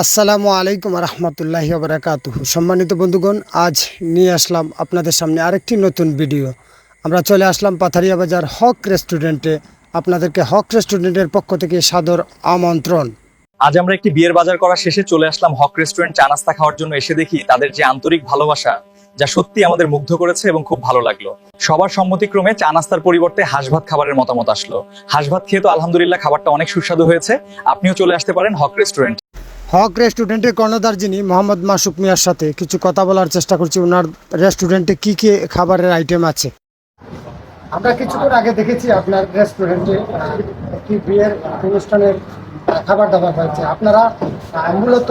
আসসালামু আলাইকুম রহমতুল্লাহি বারাকাতুহু। সম্মানিত বন্ধুগণ, আজ নিয়ে আসলাম আপনাদের সামনে আরেকটি নতুন ভিডিও। আমরা চলে আসলাম পাথারিয়া বাজার হক রেস্টুরেন্টে। আপনাদেরকে হক রেস্টুরেন্টের পক্ষ থেকে সাদর আমন্ত্রণ। আজ আমরা একটি বিয়ের বাজার করা শেষে চলে আসলাম হক রেস্টুরেন্ট চা নাস্তা খাওয়ার জন্য। এসে দেখি তাদের যে আন্তরিক ভালোবাসা, যা সত্যি আমাদের মুগ্ধ করেছে এবং খুব ভালো লাগলো। সবার সম্মতিক্রমে চা নাস্তার পরিবর্তে হাঁস ভাত খাবারের মতামত আসলো। হাঁস ভাত খেয়ে তো আলহামদুলিল্লাহ খাবারটা অনেক সুস্বাদু হয়েছে। আপনিও চলে আসতে পারেন হক রেস্টুরেন্ট। হক রেস্টুরেন্টের কর্ণধার যিনি মোহাম্মদ মাসুক মিয়ার সাথে কিছু কথা বলার চেষ্টা করছি। ওনার রেস্টুরেন্টে কি কি খাবারের আইটেম আছে। আমরা কিছুক্ষণ আগে দেখেছি আপনার রেস্টুরেন্টে একটি বিয়ের অনুষ্ঠানের খাবার দাবার হয়েছে। আপনারা মূলত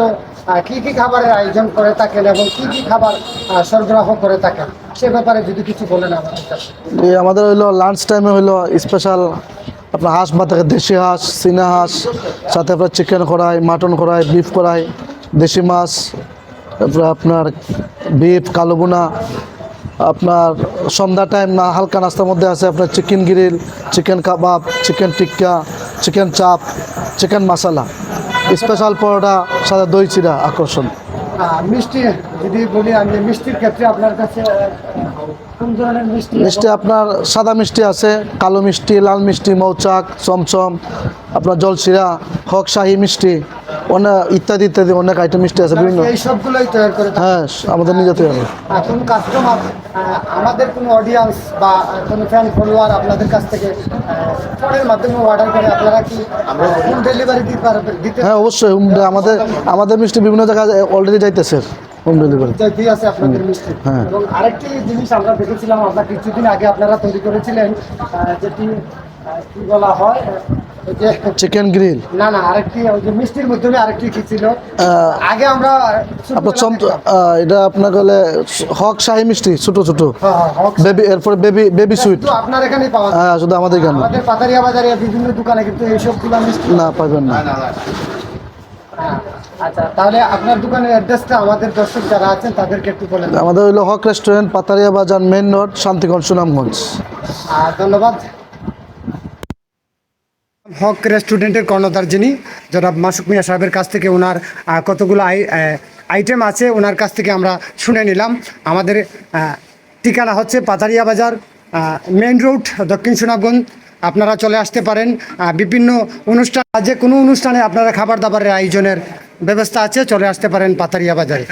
কি কি খাবারের আয়োজন করে থাকেন এবং কি কি খাবার সরবরাহ করে থাকেন, সে ব্যাপারে যদি কিছু বলেন আমাদের কাছে। আমাদের হইলো লাঞ্চ টাইমে হইলো স্পেশাল আপনার হাঁস ভাত থাকে, দেশি হাঁস, চীনা হাঁস, সাথে আপনার চিকেন করাই, মাটন করাই, বিফ করাই, দেশি মাছ, তারপরে আপনার বিফ, কালো বোনা। আপনার সন্ধ্যা টাইম না হালকা নাস্তার মধ্যে আছে আপনার চিকেন গ্রিল, চিকেন কাবাব, চিকেন টিক্কা, চিকেন চাপ, চিকেন মশলা, স্পেশাল পরোটা, সাথে দই চিরা আকর্ষণ। মিষ্টি যদি বলি, আমি মিষ্টির ক্ষেত্রে আপনার কাছে কোন ধরনের মিষ্টি? মিষ্টি আপনার সাদা মিষ্টি আছে, কালো মিষ্টি, লাল মিষ্টি, মৌচাক, চমচম, আপনার জলশিরা, হক শাহী মিষ্টি, অনেক ইত্যাদি ইত্যাদি অনেক আইটেম মিষ্টি আছে বিভিন্ন। এই সবগুলোই তৈরি করে থাকেন? হ্যাঁ, আমাদের নিজে তৈরি। কোন কাস্টমার, আমাদের কোনো অডিয়েন্স বা কোনো ফ্যান ফলোয়ার আপনাদের কাছ থেকে ফোনের মাধ্যমে অর্ডার করে, আপনারা কি হোম ডেলিভারি দিতে? হ্যাঁ, অবশ্যই। আমাদের মিষ্টি বিভিন্ন জায়গায় অলরেডি যাইতেছে হোম ডেলিভারি। আছে আপনাদের মিষ্টি। হ্যাঁ। এবং আরেকটি জিনিস আমরা দেখেছিলাম, আমরা কিছুদিন আগে আপনারা তৈরি করেছিলেন, যেটি কি বলা হয়, যে চিকেন গ্রিল। না না, আরেকটি ওই যে মিষ্টির মাধ্যমে আরেকটি কি ছিল আগে আমরা আপনার এটা আপনার বলে হক শাহী মিষ্টি, ছোট ছোট বেবি, এরপরে বেবি সুইট। আপনার এখানেই পাওয়া যায়? হ্যাঁ, শুধু আমাদের এখানে। আমাদের পাতারিয়া বাজারে বিভিন্ন দোকানে কিন্তু এইসবগুলো মিষ্টি না, পাবেন না। আচ্ছা, তাহলে আপনার দোকানের অ্যাড্রেসটা আমাদের দর্শক যারা আছেন তাদেরকে একটু বলেন। আমাদের হইলো হক রেস্টুরেন্ট, পাতারিয়া বাজার, মেইন রোড, শান্তিগঞ্জ, সুনামগঞ্জ। ধন্যবাদ। হক রেস্টুরেন্টের কর্ণধার যিনি জনাব মাসুক মিয়া সাহেবের কাছ থেকে ওনার কতগুলো আইটেম আছে ওনার কাছ থেকে আমরা শুনে নিলাম। আমাদের ঠিকানা হচ্ছে পাতারিয়া বাজার, মেইন রোড, দক্ষিণ সুনামগঞ্জ। আপনারা চলে আসতে পারেন। বিভিন্ন অনুষ্ঠান, যে কোনো অনুষ্ঠানে আপনারা খাবার দাবারের আয়োজনের ব্যবস্থা আছে, চলে আসতে পারেন পাতারিয়া বাজারে।